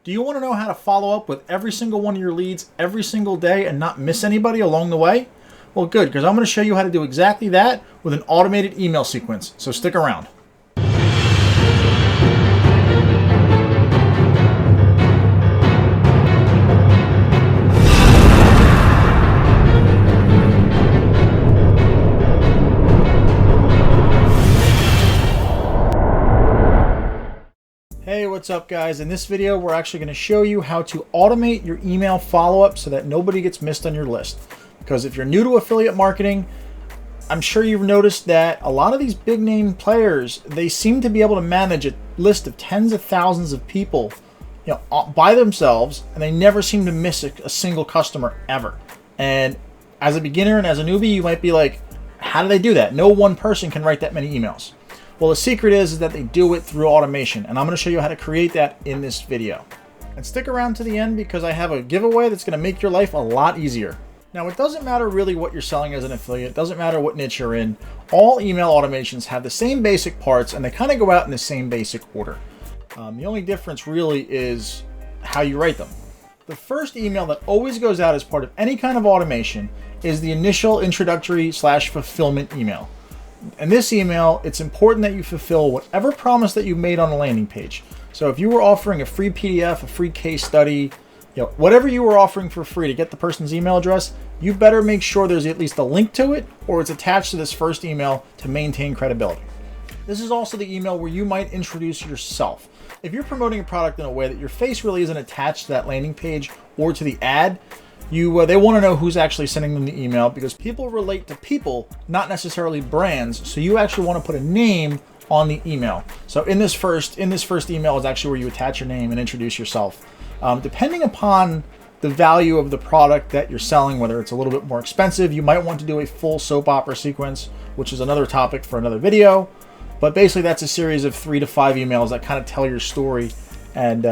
Do you want to know how to follow up with every single one of your leads every single day and not miss anybody along the way? Well, good, because I'm going to show you how to do exactly that with an automated email sequence. So stick around. Hey, what's up guys? In this video, we're actually going to show you how to automate your email follow-up so that nobody gets missed on your list. Because if you're new to affiliate marketing, I'm sure you've noticed that a lot of these big name players, they seem to be able to manage a list of tens of thousands of people, by themselves, and they never seem to miss a single customer ever. And as a beginner and as a newbie, you might be like, how do they do that? No one person can write that many emails. Well, the secret is that they do it through automation, and I'm going to show you how to create that in this video. And stick around to the end because I have a giveaway that's going to make your life a lot easier. Now, it doesn't matter really what you're selling as an affiliate, it doesn't matter what niche you're in. All email automations have the same basic parts and they kind of go out in the same basic order. The only difference really is how you write them. The first email that always goes out as part of any kind of automation is the initial introductory / fulfillment email. In this email, it's important that you fulfill whatever promise that you made on the landing page. So if you were offering a free PDF, a free case study, whatever you were offering for free to get the person's email address, you better make sure there's at least a link to it or it's attached to this first email to maintain credibility. This is also the email where you might introduce yourself. If you're promoting a product in a way that your face really isn't attached to that landing page or to the ad, they want to know who's actually sending them the email because people relate to people, not necessarily brands. So you actually want to put a name on the email. So in this first email is actually where you attach your name and introduce yourself. Depending upon the value of the product that you're selling, whether it's a little bit more expensive, you might want to do a full soap opera sequence, which is another topic for another video. But basically that's a series of 3 to 5 emails that kind of tell your story and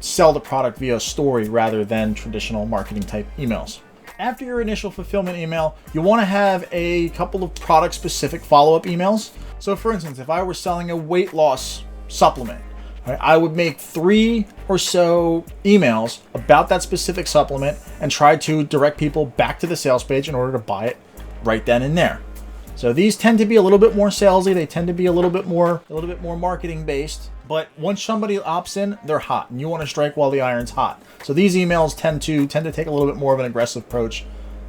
sell the product via story rather than traditional marketing type emails. After your initial fulfillment email, you want to have a couple of product specific follow-up emails. So for instance, if I were selling a weight loss supplement, I would make 3 or so emails about that specific supplement and try to direct people back to the sales page in order to buy it right then and there. So these tend to be a little bit more salesy. They tend to be a little bit more marketing based. But once somebody opts in, they're hot, and you want to strike while the iron's hot. So these emails tend to take a little bit more of an aggressive approach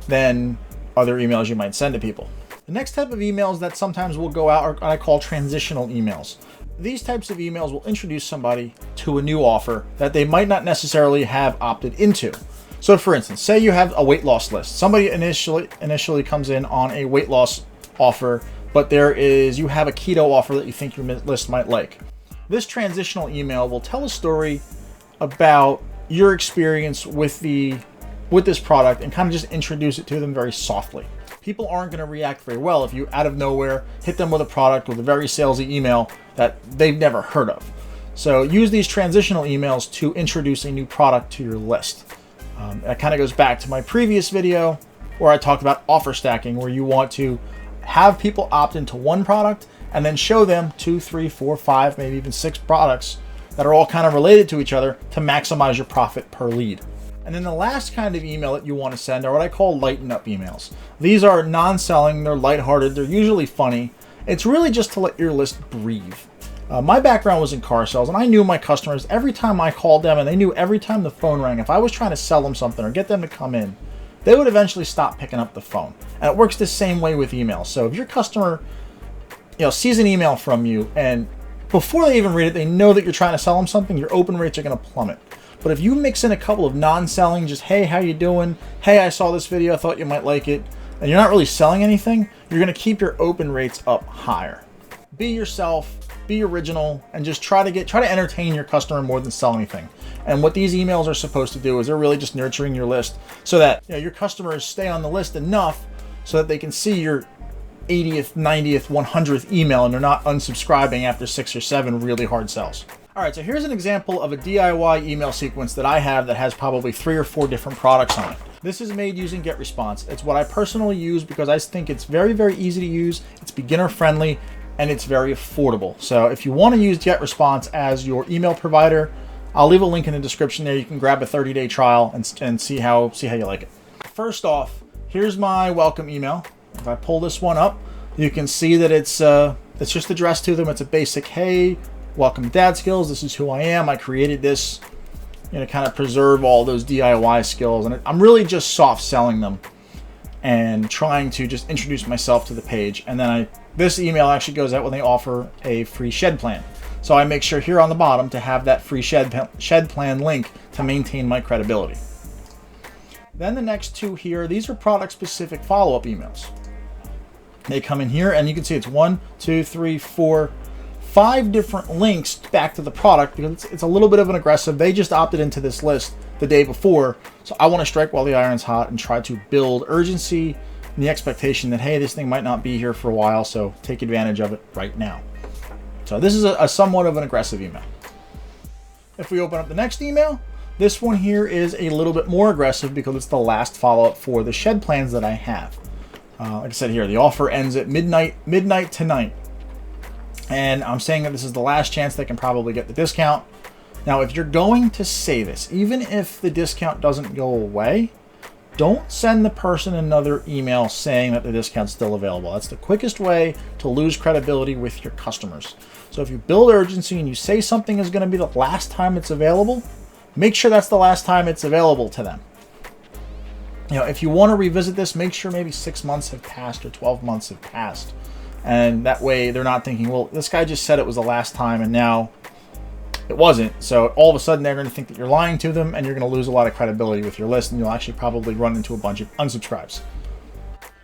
than other emails you might send to people. The next type of emails that sometimes will go out are what I call transitional emails. These types of emails will introduce somebody to a new offer that they might not necessarily have opted into. So for instance, say you have a weight loss list. Somebody initially comes in on a weight loss offer, but you have a keto offer that you think your list might like. This transitional email will tell a story about your experience with this product and kind of just introduce it to them very softly. People aren't going to react very well if you out of nowhere hit them with a product with a very salesy email that they've never heard of. So use these transitional emails to introduce a new product to your list. That kind of goes back to my previous video where I talked about offer stacking, where you want to have people opt into one product and then show them 2, 3, 4, 5, maybe even 6 products that are all kind of related to each other to maximize your profit per lead. And then the last kind of email that you want to send are what I call lighten up emails. These are non-selling, they're lighthearted, they're usually funny. It's really just to let your list breathe. My background was in car sales, and I knew my customers every time I called them, and they knew every time the phone rang, if I was trying to sell them something or get them to come in, they would eventually stop picking up the phone. And it works the same way with emails. So if your customer sees an email from you and before they even read it, they know that you're trying to sell them something, your open rates are going to plummet. But if you mix in a couple of non-selling, just, hey, how you doing? Hey, I saw this video, I thought you might like it, and you're not really selling anything, you're going to keep your open rates up higher. Be yourself, be original, and just try to entertain your customer more than sell anything. And what these emails are supposed to do is they're really just nurturing your list so that your customers stay on the list enough so that they can see your 80th, 90th, 100th email and they're not unsubscribing after 6 or 7 really hard sells. All right, so here's an example of a DIY email sequence that I have that has probably 3 or 4 different products on it. This is made using GetResponse. It's what I personally use because I think it's very, very easy to use, it's beginner friendly, and it's very affordable. So if you want to use GetResponse as your email provider, I'll leave a link in the description there. You can grab a 30-day trial and see how you like it. First off, here's my welcome email. If I pull this one up, you can see that it's just addressed to them. It's a basic, hey, welcome to Dad Skills. This is who I am. I created this, kind of preserve all those DIY skills. And I'm really just soft selling them and trying to just introduce myself to the page. And then this email actually goes out when they offer a free shed plan. So I make sure here on the bottom to have that free shed plan link to maintain my credibility. Then the next two here, these are product specific follow-up emails. They come in here and you can see it's 1, 2, 3, 4, 5 different links back to the product because it's a little bit of an aggressive. They just opted into this list the day before. So I want to strike while the iron's hot and try to build urgency and the expectation that, hey, this thing might not be here for a while, so take advantage of it right now. So this is a somewhat of an aggressive email. If we open up the next email, this one here is a little bit more aggressive because it's the last follow-up for the shed plans that I have. Like I said here, the offer ends at midnight tonight. And I'm saying that this is the last chance they can probably get the discount. Now, if you're going to say this, even if the discount doesn't go away, don't send the person another email saying that the discount's still available. That's the quickest way to lose credibility with your customers. So if you build urgency and you say something is going to be the last time it's available, make sure that's the last time it's available to them. If you want to revisit this, make sure maybe 6 months have passed or 12 months have passed. And that way they're not thinking, well, this guy just said it was the last time and now it wasn't. So all of a sudden they're going to think that you're lying to them and you're going to lose a lot of credibility with your list and you'll actually probably run into a bunch of unsubscribes.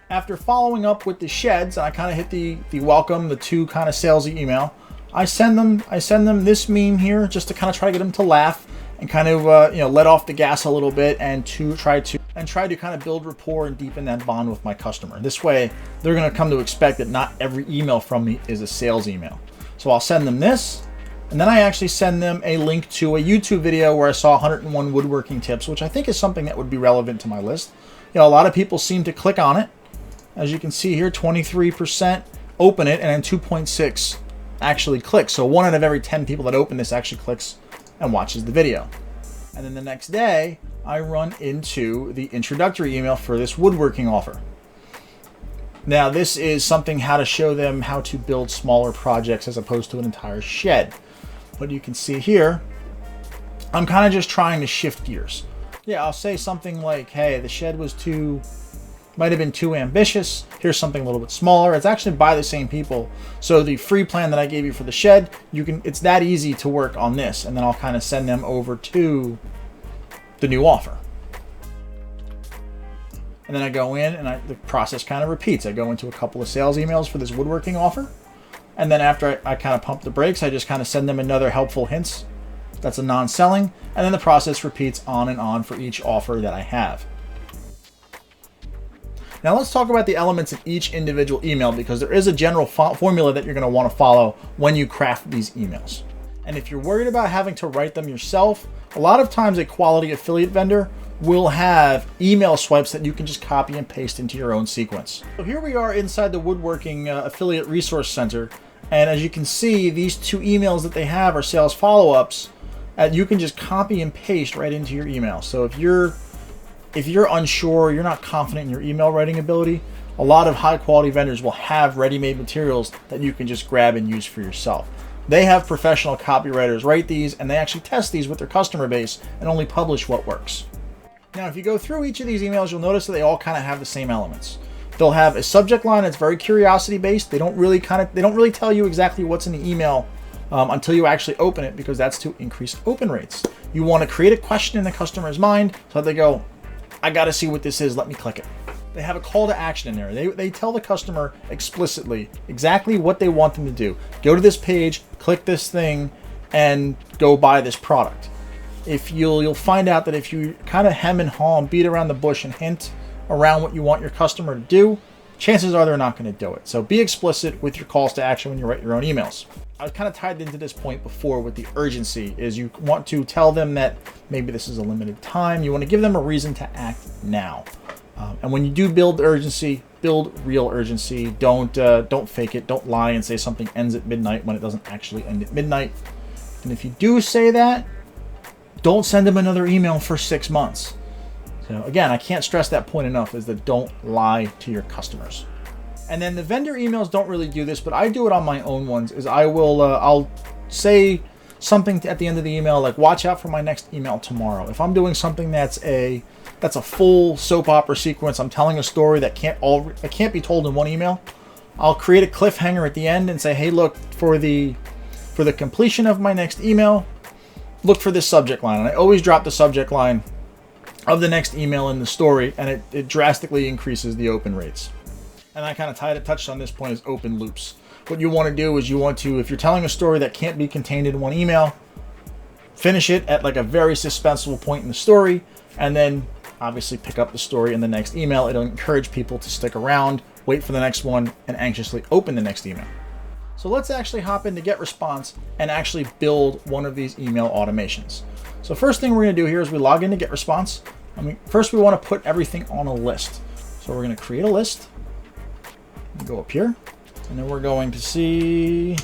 After following up with the sheds, and I kind of hit the welcome, the two kind of salesy email, I send them this meme here just to kind of try to get them to laugh and kind of let off the gas a little bit and try to kind of build rapport and deepen that bond with my customer. This way, they're going to come to expect that not every email from me is a sales email. So I'll send them this, and then I actually send them a link to a YouTube video where I saw 101 woodworking tips, which I think is something that would be relevant to my list. A lot of people seem to click on it. As you can see here, 23% open it, and then 2.6 actually click. So 1 out of every 10 people that open this actually clicks and watches the video. And then the next day, I run into the introductory email for this woodworking offer. Now, this is something how to show them how to build smaller projects as opposed to an entire shed. But you can see here, I'm kind of just trying to shift gears. Yeah, I'll say something like, hey, the shed might have been too ambitious. Here's something a little bit smaller. It's actually by the same people. So the free plan that I gave you for the shed, it's that easy to work on this. And then I'll kind of send them over to the new offer. And then I go in and the process kind of repeats. I go into a couple of sales emails for this woodworking offer. And then after I kind of pump the brakes, I just kind of send them another helpful hints. That's a non-selling. And then the process repeats on and on for each offer that I have. Now let's talk about the elements of each individual email because there is a general formula that you're going to want to follow when you craft these emails. And if you're worried about having to write them yourself, a lot of times a quality affiliate vendor will have email swipes that you can just copy and paste into your own sequence. So here we are inside the Woodworking Affiliate Resource Center. And as you can see, these two emails that they have are sales follow-ups. You can just copy and paste right into your email. So if you're unsure, you're not confident in your email writing ability, a lot of high quality vendors will have ready-made materials that you can just grab and use for yourself. They have professional copywriters write these and they actually test these with their customer base and only publish what works. Now, if you go through each of these emails, you'll notice that they all kind of have the same elements. They'll have a subject line that's very curiosity based. They don't really tell you exactly what's in the email until you actually open it because that's to increase open rates. You want to create a question in the customer's mind so that they go, I got to see what this is. Let me click it. They have a call to action in there. They tell the customer explicitly exactly what they want them to do. Go to this page, click this thing, and go buy this product. If you'll find out that if you kind of hem and haw and beat around the bush and hint around what you want your customer to do, chances are they're not going to do it. So be explicit with your calls to action when you write your own emails. I was kind of tied into this point before with the urgency is you want to tell them that maybe this is a limited time. You want to give them a reason to act now. And when you do build urgency, build real urgency. Don't fake it. Don't lie and say something ends at midnight when it doesn't actually end at midnight. And if you do say that, don't send them another email for 6 months. So again, I can't stress that point enough, is that don't lie to your customers. And then the vendor emails don't really do this, but I do it on my own ones. Is I'll say something at the end of the email, like, watch out for my next email tomorrow. If I'm doing something that's a full soap opera sequence, I'm telling a story that can't be told in one email, I'll create a cliffhanger at the end and say, hey, look, for the completion of my next email, look for this subject line. And I always drop the subject line of the next email in the story, and it drastically increases the open rates. And I kind of touched on this point, is open loops. What you want to do is if you're telling a story that can't be contained in one email, finish it at like a very suspenseful point in the story, and then obviously pick up the story in the next email. It'll encourage people to stick around, wait for the next one, and anxiously open the next email. So let's actually hop into GetResponse and actually build one of these email automations. So first thing we're going to do here is we log into GetResponse. First we want to put everything on a list. So we're going to create a list. Go up here, and then we're going to see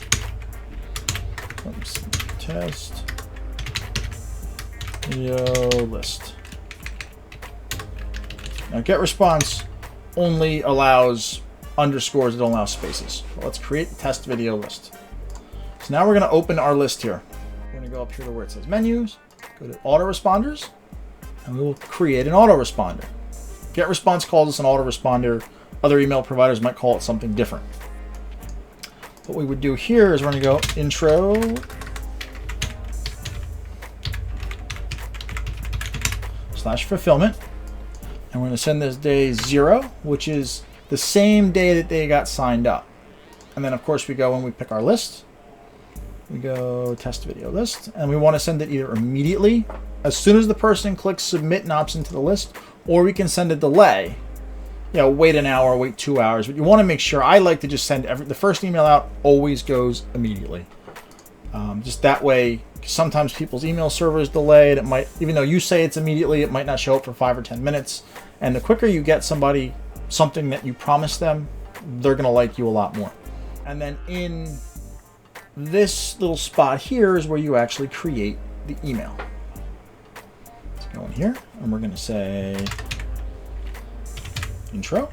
test video list. Now GetResponse only allows underscores, it don't allow spaces. So let's create the test video list. So now we're going to open our list here. We're going to go up here to where it says menus, go to autoresponders, and we will create an autoresponder. GetResponse calls this an autoresponder. Other email providers might call it something different. What we would do here is we're going to go intro /fulfillment, and we're going to send this day 0, which is the same day that they got signed up. And then of course we go and we pick our list. We go test video list, and we want to send it either immediately, as soon as the person clicks submit and opts into the list, or we can send a delay. Wait an hour, wait 2 hours, but you want to make sure. I like to just send the first email out always goes immediately. Just that way, sometimes people's email servers delay, and it might, even though you say it's immediately, it might not show up for 5 or 10 minutes. And the quicker you get somebody something that you promised them, they're going to like you a lot more. And then in this little spot here is where you actually create the email. Let's go in here, and we're going to say intro.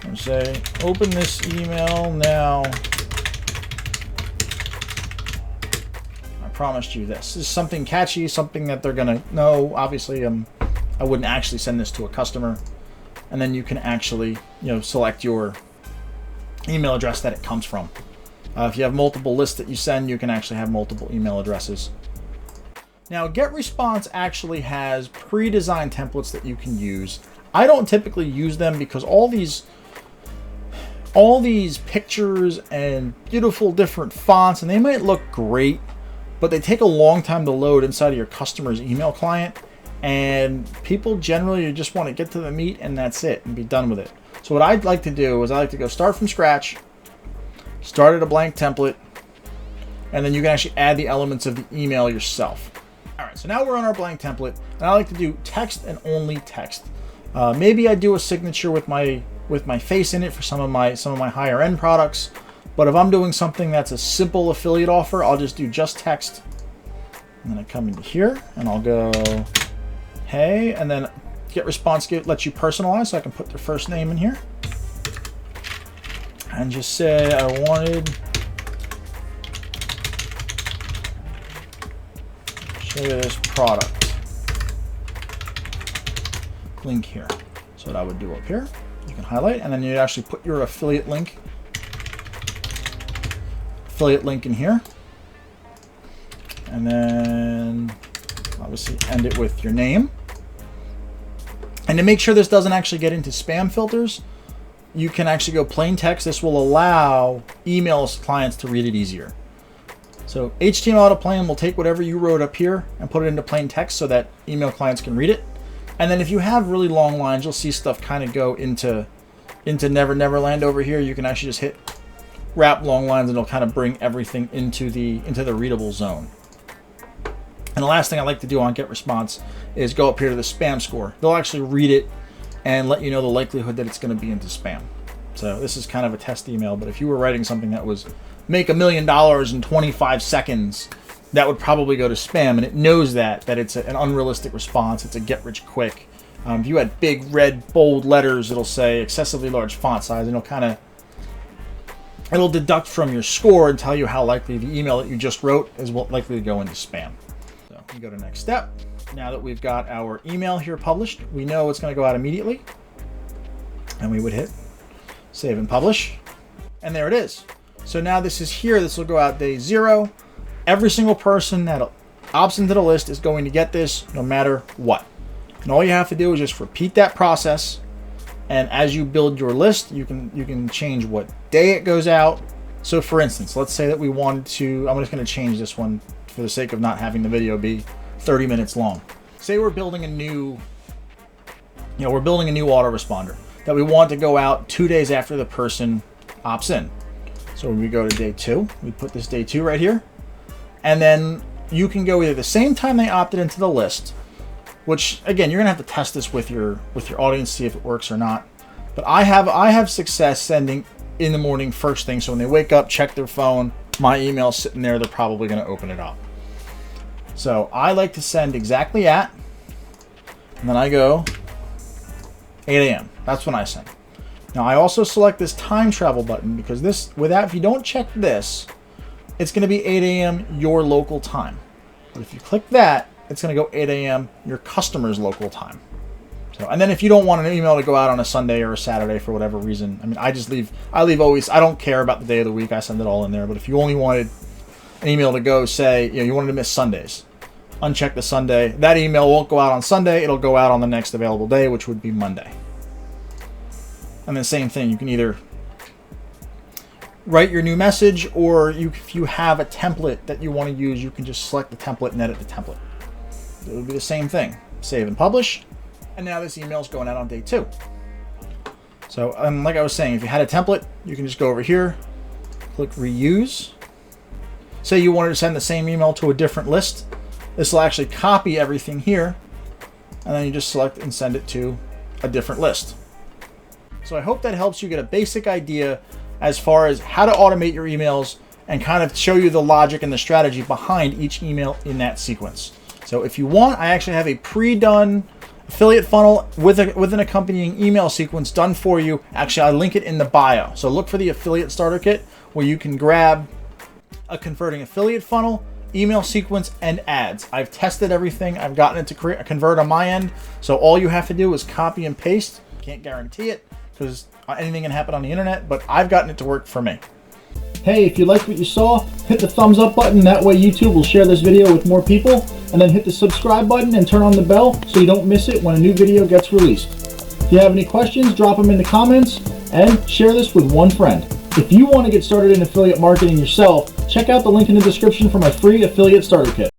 And say, open this email now. I promised you this. This is something catchy, something that they're gonna know. Obviously, I wouldn't actually send this to a customer. And then you can actually, select your email address that it comes from. If you have multiple lists that you send, you can actually have multiple email addresses. Now, GetResponse actually has pre-designed templates that you can use. I don't typically use them because all these pictures and beautiful different fonts, and they might look great, but they take a long time to load inside of your customer's email client, and people generally just want to get to the meat and that's it, and be done with it. So what I'd like to do is I like to go start from scratch, start at a blank template, and then you can actually add the elements of the email yourself. All right, so now we're on our blank template, and I like to do text and only text. Maybe I do a signature with my face in it for some of my higher end products, but if I'm doing something that's a simple affiliate offer, I'll just do just text. And then I come into here and I'll go, hey, and then GetResponse lets you personalize, so I can put their first name in here and just say I wanted to show you this product. Link here. So what I would do up here, you can highlight, and then you actually put your affiliate link in here, and then obviously end it with your name. And to make sure this doesn't actually get into spam filters, you can actually go plain text. This will allow email clients to read it easier. So HTML to plain will take whatever you wrote up here and put it into plain text so that email clients can read it. And then if you have really long lines, you'll see stuff kind of go into Never Never Land over here. You can actually just hit wrap long lines, and it'll kind of bring everything into the readable zone. And the last thing I like to do on GetResponse is go up here to the spam score. They'll actually read it and let you know the likelihood that it's going to be into spam. So this is kind of a test email, but if you were writing something that was make $1 million in 25 seconds, that would probably go to spam, and it knows that it's an unrealistic response. It's a get rich quick. If you had big red bold letters, it'll say excessively large font size, and it'll deduct from your score and tell you how likely the email that you just wrote is likely to go into spam. So we go to next step. Now that we've got our email here published, we know it's going to go out immediately, and we would hit save and publish, and there it is. So now this is here. This will go out day 0. Every single person that opts into the list is going to get this no matter what. And all you have to do is just repeat that process. And as you build your list, you can change what day it goes out. So for instance, let's say that we wanted to, I'm just going to change this one for the sake of not having the video be 30 minutes long. Say we're building a new, autoresponder that we want to go out 2 days after the person opts in. So when we go to day 2, we put this day 2 right here. And then you can go either the same time they opted into the list, which again, you're gonna have to test this with your audience, see if it works or not. But I have success sending in the morning first thing. So when they wake up, check their phone, my email's sitting there, they're probably gonna open it up. So I like to send exactly at, and then I go 8 a.m. That's when I send. Now I also select this time travel button because if you don't check this, it's going to be 8 a.m. your local time. But if you click that, it's going to go 8 a.m. your customer's local time. So, and then if you don't want an email to go out on a Sunday or a Saturday for whatever reason, I mean, I leave always, I don't care about the day of the week, I send it all in there. But if you only wanted an email to go, say, you wanted to miss Sundays, uncheck the Sunday, that email won't go out on Sunday, it'll go out on the next available day, which would be Monday. And the same thing, you can either write your new message, or if you have a template that you want to use, you can just select the template and edit the template. It would be the same thing. Save and publish. And now this email is going out on day 2. So like I was saying, if you had a template, you can just go over here, click reuse. Say you wanted to send the same email to a different list. This will actually copy everything here, and then you just select and send it to a different list. So I hope that helps you get a basic idea as far as how to automate your emails and kind of show you the logic and the strategy behind each email in that sequence. So if you want, I actually have a pre-done affiliate funnel with an accompanying email sequence done for you. Actually, I link it in the bio. So look for the affiliate starter kit where you can grab a converting affiliate funnel, email sequence, and ads. I've tested everything. I've gotten it to convert on my end. So all you have to do is copy and paste. Can't guarantee it because anything can happen on the internet, but I've gotten it to work for me. Hey, if you liked what you saw, hit the thumbs up button. That way YouTube will share this video with more people. And then hit the subscribe button and turn on the bell so you don't miss it when a new video gets released. If you have any questions, drop them in the comments and share this with one friend. If you want to get started in affiliate marketing yourself, check out the link in the description for my free affiliate starter kit.